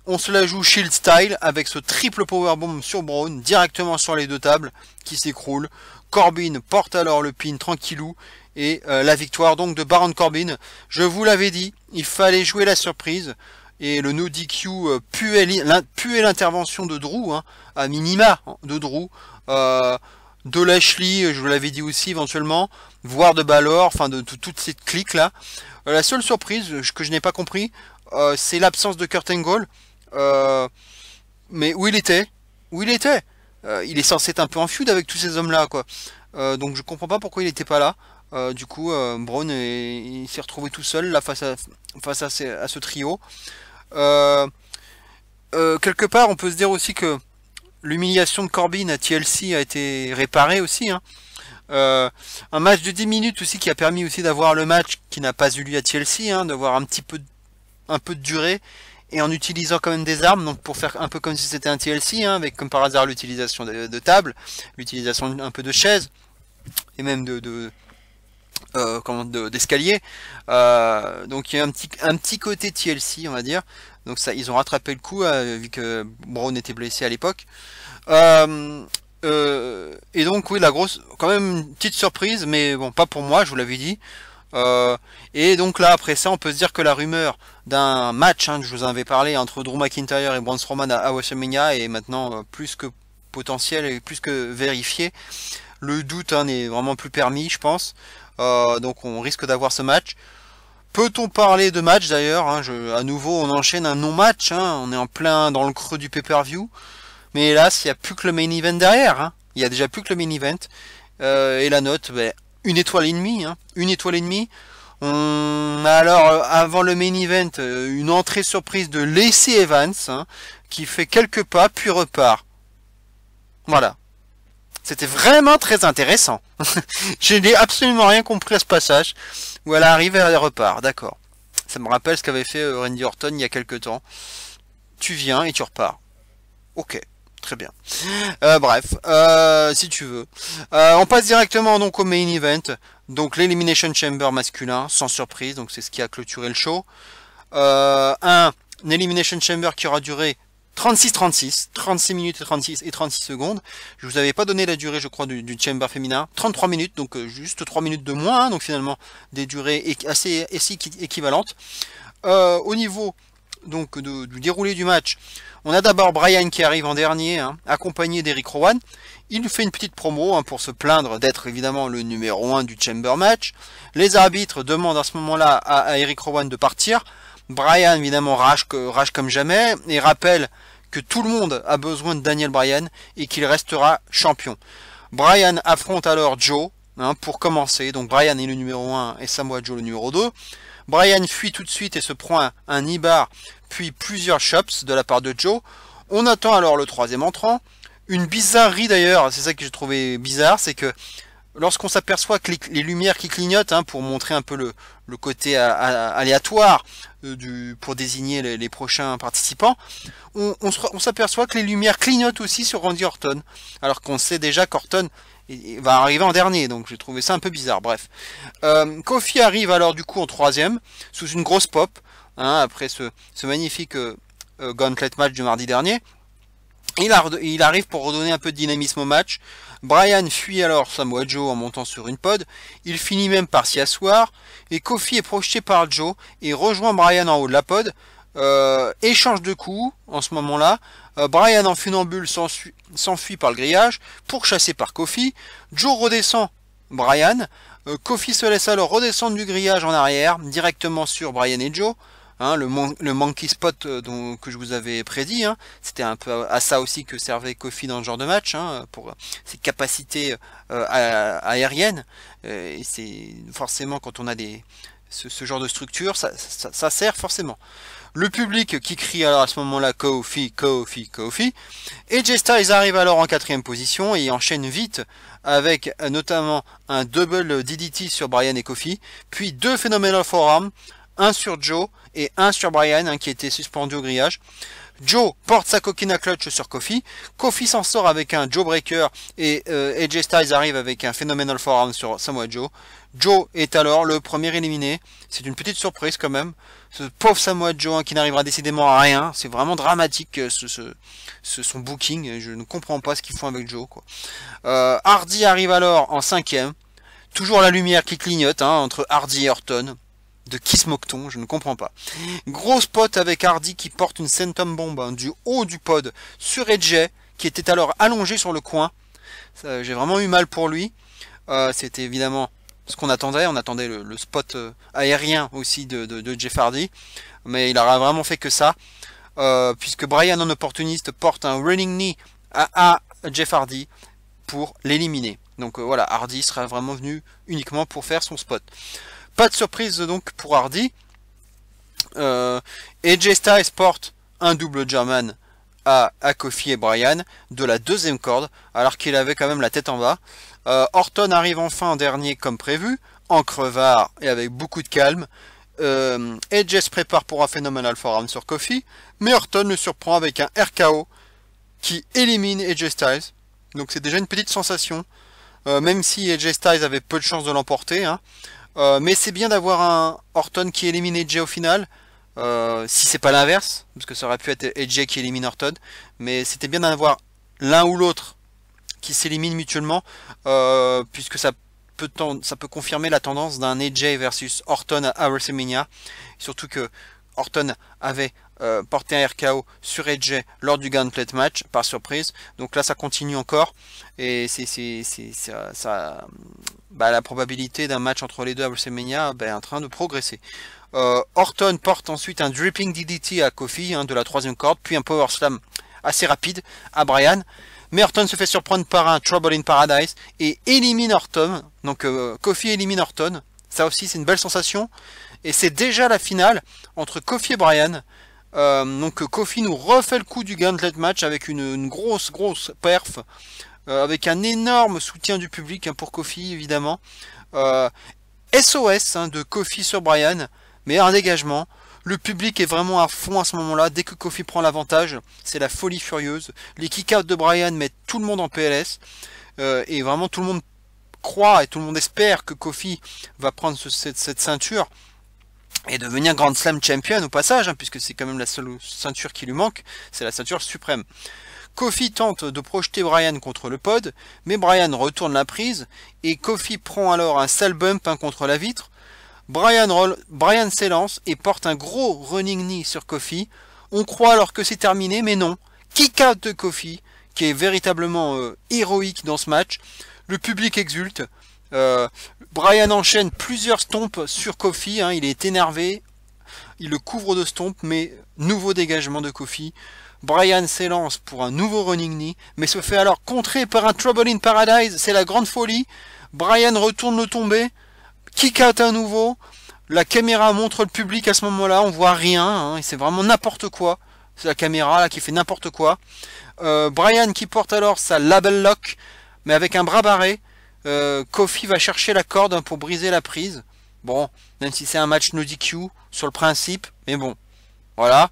On se la joue Shield style avec ce triple powerbomb sur Braun directement sur les deux tables qui s'écroulent. Corbin porte alors le pin tranquillou et la victoire donc de Baron Corbin. Je vous l'avais dit, il fallait jouer la surprise. Et le no DQ puait l'intervention de Drew, hein, à minima de Drew, de Lashley, je vous l'avais dit aussi éventuellement, voire de Balor, enfin de toute cette clique là. La seule surprise que je n'ai pas compris, c'est l'absence de Kurt Angle. Mais où il était? Il est censé être un peu en feud avec tous ces hommes là, quoi. Donc je comprends pas pourquoi il était pas là. Du coup, Braun il s'est retrouvé tout seul là face à ce trio. Quelque part on peut se dire aussi que l'humiliation de Corbin à TLC a été réparée aussi hein. Un match de 10 minutes aussi qui a permis aussi d'avoir le match qui n'a pas eu lieu à TLC hein, d'avoir un peu de durée et en utilisant quand même des armes, donc pour faire un peu comme si c'était un TLC hein, avec comme par hasard l'utilisation de table, l'utilisation un peu de chaises et même d'escalier. Donc il y a un petit côté TLC on va dire. Donc ça, ils ont rattrapé le coup vu que Braun était blessé à l'époque. Et donc oui, quand même une petite surprise, mais bon, pas pour moi, je vous l'avais dit. Et donc là, après ça, on peut se dire que la rumeur d'un match, hein, je vous en avais parlé, entre Drew McIntyre et Braun Strowman à WrestleMania est maintenant plus que potentiel et plus que vérifié. Le doute hein, n'est vraiment plus permis, je pense. Donc on risque d'avoir ce match. Peut-on parler de match d'ailleurs, hein, à nouveau on enchaîne un non-match, hein, on est en plein dans le creux du pay-per-view. Mais hélas, il n'y a plus que le main event derrière. Hein. Il y a déjà plus que le main event. Et la note, ben, 1,5 étoile. Hein. 1,5 étoile. On a alors, avant le main event, une entrée surprise de Lacey Evans, hein, qui fait quelques pas, puis repart. Voilà. C'était vraiment très intéressant. Je n'ai absolument rien compris à ce passage, où elle arrive et elle repart. D'accord. Ça me rappelle ce qu'avait fait Randy Orton il y a quelques temps. Tu viens et tu repars. Ok. Très bien. Bref, si tu veux. On passe directement donc au main event. Donc l'Elimination Chamber masculin, sans surprise. Donc c'est ce qui a clôturé le show. Un Elimination Chamber qui aura duré 36 minutes et 36 secondes. Je vous avais pas donné la durée, je crois, du Chamber féminin. 33 minutes, donc juste 3 minutes de moins. Hein, donc finalement, des durées assez équivalentes. Au niveau donc du déroulé du match, on a d'abord Bryan qui arrive en dernier, hein, accompagné d'Eric Rowan. Il nous fait une petite promo hein, pour se plaindre d'être évidemment le numéro 1 du Chamber match. Les arbitres demandent à ce moment-là à Eric Rowan de partir. Bryan évidemment rage comme jamais et rappelle que tout le monde a besoin de Daniel Bryan et qu'il restera champion. Bryan affronte alors Joe hein, pour commencer. Donc Bryan est le numéro 1 et Samoa Joe le numéro 2. Bryan fuit tout de suite et se prend un knee-bar, puis plusieurs chops de la part de Joe. On attend alors le troisième entrant. Une bizarrerie d'ailleurs, c'est ça que j'ai trouvé bizarre, c'est que lorsqu'on s'aperçoit que les lumières qui clignotent, hein, pour montrer un peu le côté aléatoire pour désigner les prochains participants, on s'aperçoit que les lumières clignotent aussi sur Randy Orton, alors qu'on sait déjà qu'Orton va arriver en dernier, donc j'ai trouvé ça un peu bizarre. Bref, Kofi arrive alors du coup en troisième sous une grosse pop hein, après ce magnifique gauntlet match du mardi dernier. Il arrive pour redonner un peu de dynamisme au match. Bryan fuit alors Samoa Joe en montant sur une pod. Il finit même par s'y asseoir. Et Kofi est projeté par Joe et rejoint Bryan en haut de la pod. Échange de coups en ce moment-là. Bryan en funambule s'enfuit par le grillage, pourchassé par Kofi. Joe redescend Bryan. Kofi se laisse alors redescendre du grillage en arrière, directement sur Bryan et Joe. Hein, le monkey spot que je vous avais prédit, hein, c'était un peu à ça aussi que servait Kofi dans ce genre de match, hein, pour ses capacités aériennes. Et c'est forcément quand on a ce genre de structure, ça sert forcément. Le public qui crie alors à ce moment-là Kofi, Kofi, Kofi. Et AJ Styles arrive alors en 4ème position et enchaîne vite avec notamment un double DDT sur Bryan et Kofi, puis 2 Phenomenal Forearm, un sur Joe et un sur Bryan hein, qui était suspendu au grillage. Joe porte sa coquina clutch sur Kofi. Kofi s'en sort avec un Joe Breaker et AJ Styles arrive avec un Phenomenal Forearm sur Samoa Joe. Joe est alors le premier éliminé. C'est une petite surprise quand même. Ce pauvre Samoa Joe hein, qui n'arrivera décidément à rien. C'est vraiment dramatique son booking. Je ne comprends pas ce qu'ils font avec Joe. Quoi. Hardy arrive alors en 5ème. Toujours la lumière qui clignote hein, entre Hardy et Orton. De qui se moque-t-on? Je ne comprends pas. Gros spot avec Hardy qui porte une senton bomb hein, du haut du pod sur AJ qui était alors allongé sur le coin. J'ai vraiment eu mal pour lui. C'était évidemment ce qu'on attendait. On attendait le spot aérien aussi de Jeff Hardy. Mais il aura vraiment fait que ça. Puisque Bryan en opportuniste porte un running knee à Jeff Hardy pour l'éliminer. Donc voilà, Hardy sera vraiment venu uniquement pour faire son spot. Pas de surprise donc pour Hardy. AJ Styles porte un double German à Kofi et Bryan de la 2ème corde, alors qu'il avait quand même la tête en bas. Orton arrive enfin en dernier comme prévu, en crevard et avec beaucoup de calme. AJ se prépare pour un Phenomenal Forearm sur Kofi, mais Orton le surprend avec un RKO qui élimine AJ Styles. Donc c'est déjà une petite sensation, même si AJ Styles avait peu de chance de l'emporter. Hein. Mais c'est bien d'avoir un Orton qui élimine AJ au final, si c'est pas l'inverse, parce que ça aurait pu être AJ qui élimine Orton, mais c'était bien d'avoir l'un ou l'autre qui s'élimine mutuellement, puisque ça peut confirmer la tendance d'un AJ versus Orton à WrestleMania, surtout que Orton avait porté un RKO sur AJ lors du Gauntlet match par surprise, donc là ça continue encore et la probabilité d'un match entre les deux à WrestleMania est en train de progresser. Orton porte ensuite un dripping DDT à Kofi de la 3e corde, puis un power slam assez rapide à Bryan. Mais Orton se fait surprendre par un Trouble in Paradise et élimine Orton. Donc Kofi élimine Orton. Ça aussi c'est une belle sensation. Et c'est déjà la finale entre Kofi et Bryan. Donc Kofi nous refait le coup du Gauntlet match avec une grosse perf. Avec un énorme soutien du public pour Kofi évidemment. SOS de Kofi sur Bryan. Mais un dégagement. Le public est vraiment à fond à ce moment-là. Dès que Kofi prend l'avantage, c'est la folie furieuse. Les kick-outs de Bryan mettent tout le monde en PLS. Et vraiment tout le monde croit et tout le monde espère que Kofi va prendre cette ceinture et devenir Grand Slam Champion au passage, puisque c'est quand même la seule ceinture qui lui manque. C'est la ceinture suprême. Kofi tente de projeter Bryan contre le pod, mais Bryan retourne la prise et Kofi prend alors un sale bump contre la vitre. Bryan s'élance et porte un gros running knee sur Kofi. On croit alors que c'est terminé, mais non. Kick out de Kofi, qui est véritablement héroïque dans ce match. Le public exulte. Bryan enchaîne plusieurs stomps sur Kofi. Il est énervé. Il le couvre de stomps, mais nouveau dégagement de Kofi. Bryan s'élance pour un nouveau running knee, mais se fait alors contrer par un Trouble in Paradise. C'est la grande folie. Bryan retourne le tomber. Kick out à nouveau, la caméra montre le public à ce moment-là, on voit rien, et c'est vraiment n'importe quoi. C'est la caméra là qui fait n'importe quoi. Bryan qui porte alors sa label lock, mais avec un bras barré. Kofi va chercher la corde pour briser la prise. Bon, même si c'est un match no DQ sur le principe, mais bon, voilà,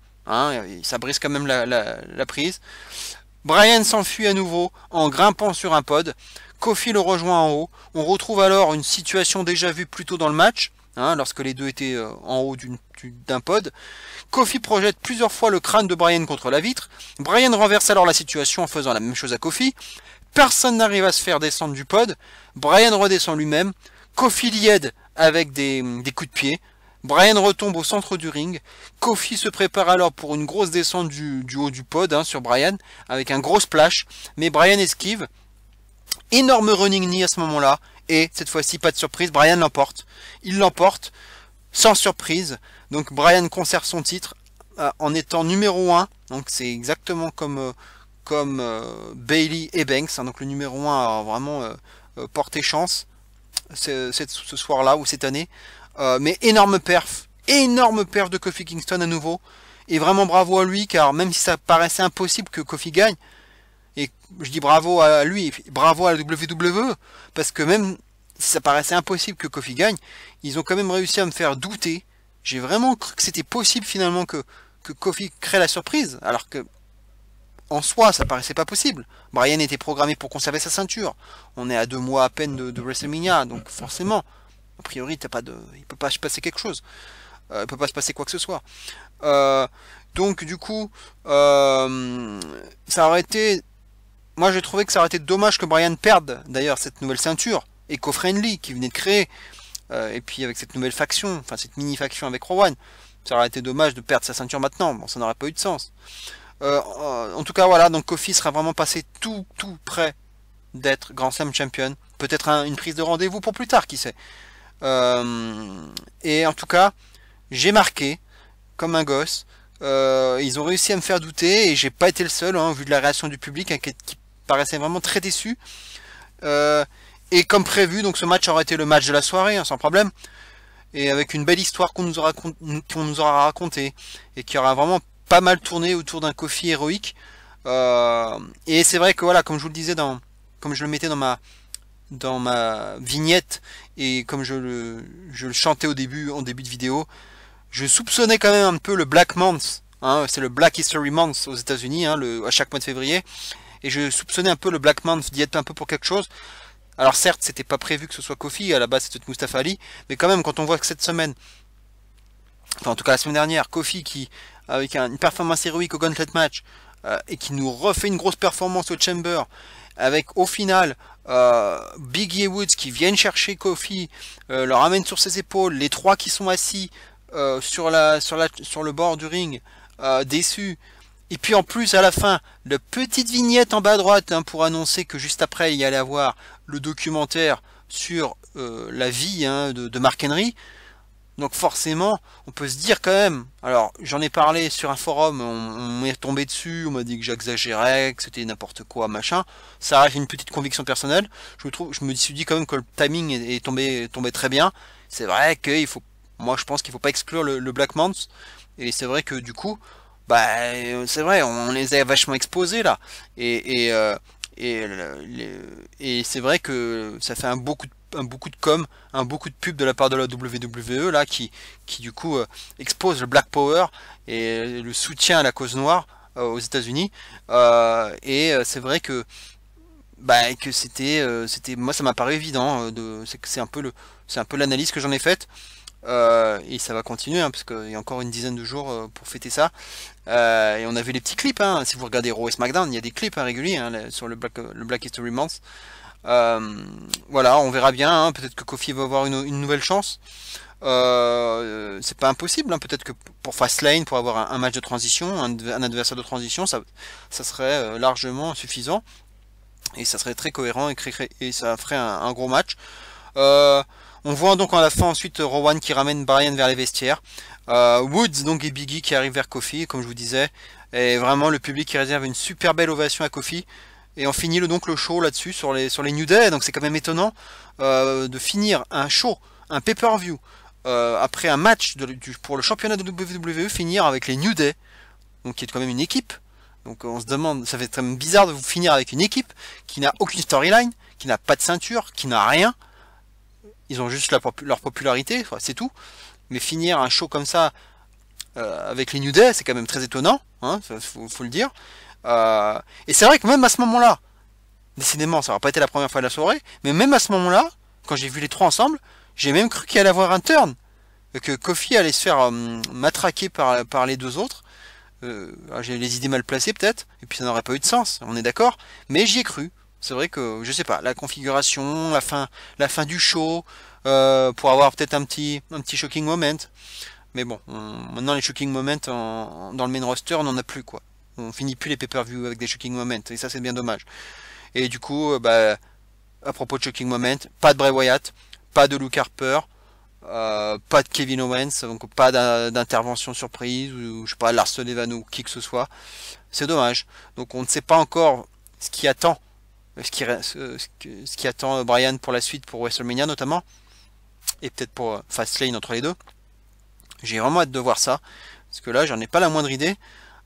ça brise quand même la prise. Bryan s'enfuit à nouveau en grimpant sur un pod. Kofi le rejoint en haut. On retrouve alors une situation déjà vue plus tôt dans le match, lorsque les deux étaient en haut d'un pod. Kofi projette plusieurs fois le crâne de Bryan contre la vitre. Bryan renverse alors la situation en faisant la même chose à Kofi. Personne n'arrive à se faire descendre du pod. Bryan redescend lui-même. Kofi l'y aide avec des coups de pied. Bryan retombe au centre du ring. Kofi se prépare alors pour une grosse descente du haut du pod sur Bryan avec un gros splash. Mais Bryan esquive. Énorme running knee à ce moment-là. Et cette fois-ci, pas de surprise, Bryan l'emporte. Il l'emporte sans surprise. Donc Bryan conserve son titre en étant numéro 1. Donc c'est exactement comme Bayley et Banks. Donc le numéro 1 a vraiment porté chance ce soir-là ou cette année. Mais énorme perf de Kofi Kingston à nouveau. Et vraiment bravo à lui, car même si ça paraissait impossible que Kofi gagne, et je dis bravo à lui, bravo à la WWE, parce que même si ça paraissait impossible que Kofi gagne, ils ont quand même réussi à me faire douter. J'ai vraiment cru que c'était possible finalement que Kofi crée la surprise, alors que en soi ça paraissait pas possible. Bryan était programmé pour conserver sa ceinture. On est à 2 mois à peine de WrestleMania, donc forcément, a priori il peut pas se passer quelque chose. Il peut pas se passer quoi que ce soit. Donc du coup, ça aurait été... Moi j'ai trouvé que ça aurait été dommage que Bryan perde d'ailleurs cette nouvelle ceinture éco-friendly qui venait de créer. Et puis avec cette nouvelle faction, enfin cette mini-faction avec Rowan, ça aurait été dommage de perdre sa ceinture maintenant. Bon, ça n'aurait pas eu de sens. En tout cas voilà, donc Kofi sera vraiment passé tout près d'être Grand Slam Champion. Peut-être une prise de rendez-vous pour plus tard, qui sait. Et en tout cas, j'ai marqué comme un gosse. Ils ont réussi à me faire douter et j'ai pas été le seul, vu de la réaction du public qui paraissait vraiment très déçu. Et comme prévu, donc ce match aurait été le match de la soirée, sans problème. Et avec une belle histoire qu'on nous aura racontée et qui aura vraiment pas mal tourné autour d'un Kofi héroïque. Et c'est vrai que voilà, comme je vous le disais, comme je le mettais dans ma vignette et comme je le chantais en début de vidéo, je soupçonnais quand même un peu le Black Month, c'est le Black History Month aux États-Unis, à chaque mois de février, et je soupçonnais un peu le Black Month d'y être un peu pour quelque chose. Alors certes, c'était pas prévu que ce soit Kofi, à la base c'était Mustafa Ali, mais quand même quand on voit que cette semaine, enfin en tout cas la semaine dernière, Kofi qui avec une performance héroïque au Gauntlet Match et qui nous refait une grosse performance au Chamber, avec au final Biggie et Woods qui viennent chercher Kofi, le ramènent sur ses épaules, les trois qui sont assis sur le bord du ring, déçus. Et puis en plus à la fin, la petite vignette en bas à droite pour annoncer que juste après il y allait avoir le documentaire sur la vie de Mark Henry. Donc forcément, on peut se dire quand même, alors j'en ai parlé sur un forum, on m'est tombé dessus, on m'a dit que j'exagérais, que c'était n'importe quoi, machin. Ça reste une petite conviction personnelle. Je me suis dit quand même que le timing est tombé très bien. C'est vrai qu'il faut, moi je pense qu'il faut pas exclure le Black Manta. Et c'est vrai que du coup, bah c'est vrai, on les a vachement exposés là. Et, et c'est vrai que ça fait beaucoup de com, beaucoup de pub de la part de la WWE là qui du coup expose le Black Power et le soutien à la cause noire aux États-Unis. C'est vrai que c'était moi ça m'a paru évident c'est un peu l'analyse que j'en ai faite. Et ça va continuer hein, parce qu'il y a encore une dizaine de jours pour fêter ça. Et on a vu les petits clips, hein. Si vous regardez Raw et SmackDown, il y a des clips hein, réguliers hein, sur le Black History Month. Voilà, on verra bien. Hein. Peut-être que Kofi va avoir une nouvelle chance. C'est pas impossible. Hein. Peut-être que pour Fastlane, pour avoir un match de transition, un adversaire de transition, ça serait largement suffisant. Et ça serait très cohérent et ça ferait un gros match. On voit donc à la fin ensuite Rowan qui ramène Bryan vers les vestiaires. Woods donc et Biggie qui arrivent vers Kofi, comme je vous disais. Et vraiment le public qui réserve une super belle ovation à Kofi. Et on finit donc le show là-dessus sur les New Day. Donc c'est quand même étonnant de finir un show, un pay-per-view, après un match pour le championnat de WWE, finir avec les New Day, donc qui est quand même une équipe. Donc on se demande, ça fait très bizarre de vous finir avec une équipe qui n'a aucune storyline, qui n'a pas de ceinture, qui n'a rien. Ils ont juste leur popularité, c'est tout. Mais finir un show comme ça avec les New Day, c'est quand même très étonnant, hein, faut le dire. Et c'est vrai que même à ce moment-là, décidément, ça n'aura pas été la première fois de la soirée, mais même à ce moment-là, quand j'ai vu les trois ensemble, j'ai même cru qu'il allait avoir un turn, que Kofi allait se faire matraquer par les deux autres. J'ai les idées mal placées peut-être, et puis ça n'aurait pas eu de sens, on est d'accord, mais j'y ai cru. C'est vrai que, je sais pas, la configuration, la fin du show, pour avoir peut-être un petit shocking moment. Mais bon, maintenant les shocking moments dans le main roster, on n'en a plus quoi. On finit plus les pay-per-view avec des shocking moments, et ça c'est bien dommage. Et du coup, à propos de shocking moment, pas de Bray Wyatt, pas de Luke Harper, pas de Kevin Owens, donc pas d'intervention surprise, ou je sais pas, Lars Sullivan ou qui que ce soit. C'est dommage. Donc on ne sait pas encore ce qui attend Bryan pour la suite, pour WrestleMania notamment, et peut-être pour Fastlane entre les deux. J'ai vraiment hâte de voir ça, parce que là j'en ai pas la moindre idée.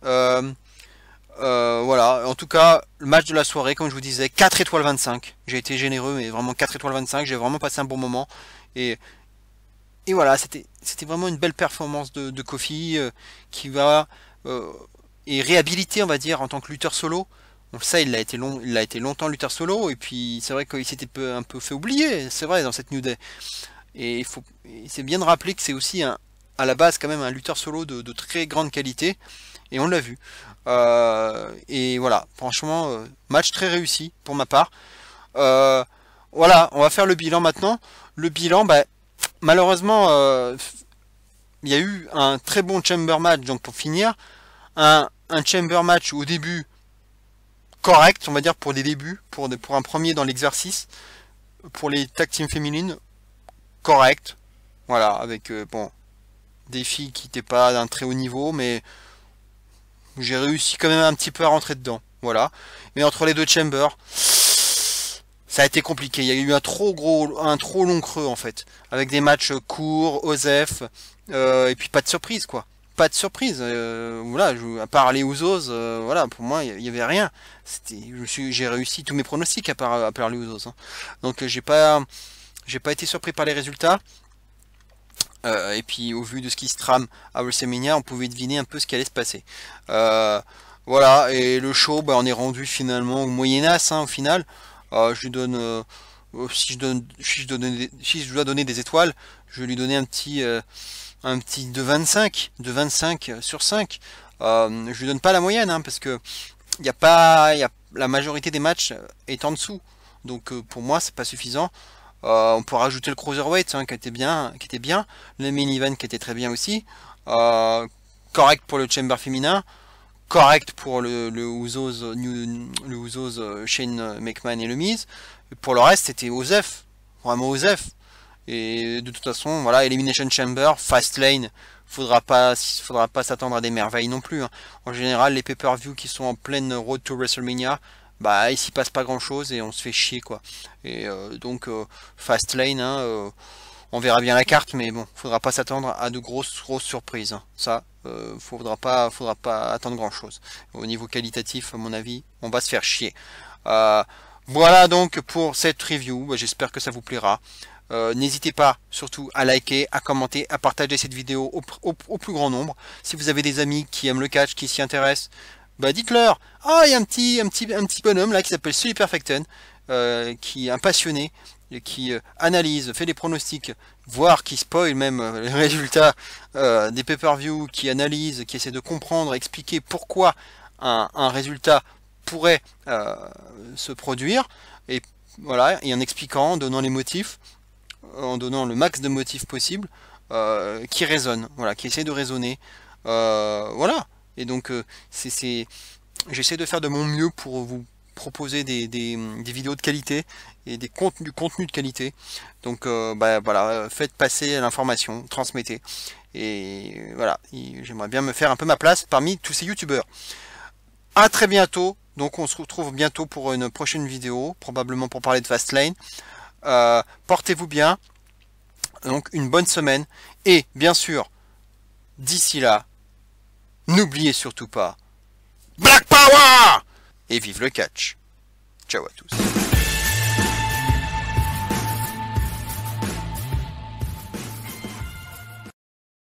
Voilà, en tout cas, le match de la soirée, comme je vous disais, 4 étoiles 25. J'ai été généreux, mais vraiment 4 étoiles 25, j'ai vraiment passé un bon moment. Et voilà, c'était vraiment une belle performance de Kofi qui va est réhabilité, on va dire, en tant que lutteur solo. Donc ça, il a été longtemps lutteur solo, et puis c'est vrai qu'il s'était un peu fait oublier, c'est vrai, dans cette New Day. Et c'est bien de rappeler que c'est aussi à la base quand même un lutteur solo de très grande qualité, et on l'a vu. Et voilà, franchement, match très réussi pour ma part. Voilà, on va faire le bilan maintenant. Le bilan, malheureusement, il y a eu un très bon chamber match, donc pour finir, un chamber match au début correct, on va dire, pour des débuts, pour un premier dans l'exercice, pour les tag team féminines, correct, voilà, avec bon, des filles qui n'étaient pas d'un très haut niveau, mais j'ai réussi quand même un petit peu à rentrer dedans, voilà. Mais entre les deux chambers, ça a été compliqué, il y a eu un trop long creux en fait, avec des matchs courts, OSEF, et puis pas de surprise quoi. Pas de surprise, voilà, à part les Usos, voilà, pour moi il y avait rien. J'ai réussi tous mes pronostics à part les Usos. Hein. Donc j'ai pas été surpris par les résultats. Et puis au vu de ce qui se trame à WrestleMania, on pouvait deviner un peu ce qui allait se passer. Voilà, et le show, on est rendu finalement au Moyen-As hein, au final. Je lui donne, si je dois donner des étoiles, je vais lui donner un petit de 25 sur 5. Je lui donne pas la moyenne hein, parce que la majorité des matchs est en dessous. Donc pour moi c'est pas suffisant. On peut rajouter le cruiserweight hein, qui était bien, le main event qui était très bien aussi. Correct pour le chamber féminin, correct pour le Usos Shane McMahon et le Miz. Pour le reste c'était Osef, vraiment Osef. Et de toute façon, voilà, Elimination Chamber, Fastlane, faudra pas s'attendre à des merveilles non plus, hein. En général, les pay-per-view qui sont en pleine road to WrestleMania, bah, il s'y passe pas grand chose et on se fait chier, quoi. Et donc, Fastlane, hein, on verra bien la carte, mais bon, faudra pas s'attendre à de grosses surprises, hein. Ça, faudra pas attendre grand chose. Au niveau qualitatif, à mon avis, on va se faire chier. Voilà donc pour cette review. Bah, j'espère que ça vous plaira. N'hésitez pas surtout à liker, à commenter, à partager cette vidéo au plus grand nombre. Si vous avez des amis qui aiment le catch, qui s'y intéressent, bah dites-leur. Ah, il y a un petit bonhomme là qui s'appelle Sully Perfecton, qui est un passionné, qui analyse, fait des pronostics, voire qui spoil même les résultats des pay-per-view, qui analyse, qui essaie de comprendre, expliquer pourquoi un résultat pourrait se produire, et voilà, et en expliquant, en donnant les motifs, en donnant le max de motifs possible, qui résonne, voilà, qui essaie de raisonner, voilà. Et donc j'essaie de faire de mon mieux pour vous proposer des vidéos de qualité et du contenu de qualité. Donc bah, voilà, faites passer l'information, transmettez. Et voilà, j'aimerais bien me faire un peu ma place parmi tous ces youtubeurs. À très bientôt. Donc on se retrouve bientôt pour une prochaine vidéo, probablement pour parler de Fastlane. Portez-vous bien. Donc une bonne semaine. Et bien sûr, d'ici là, n'oubliez surtout pas Black Power! Et vive le catch. Ciao à tous.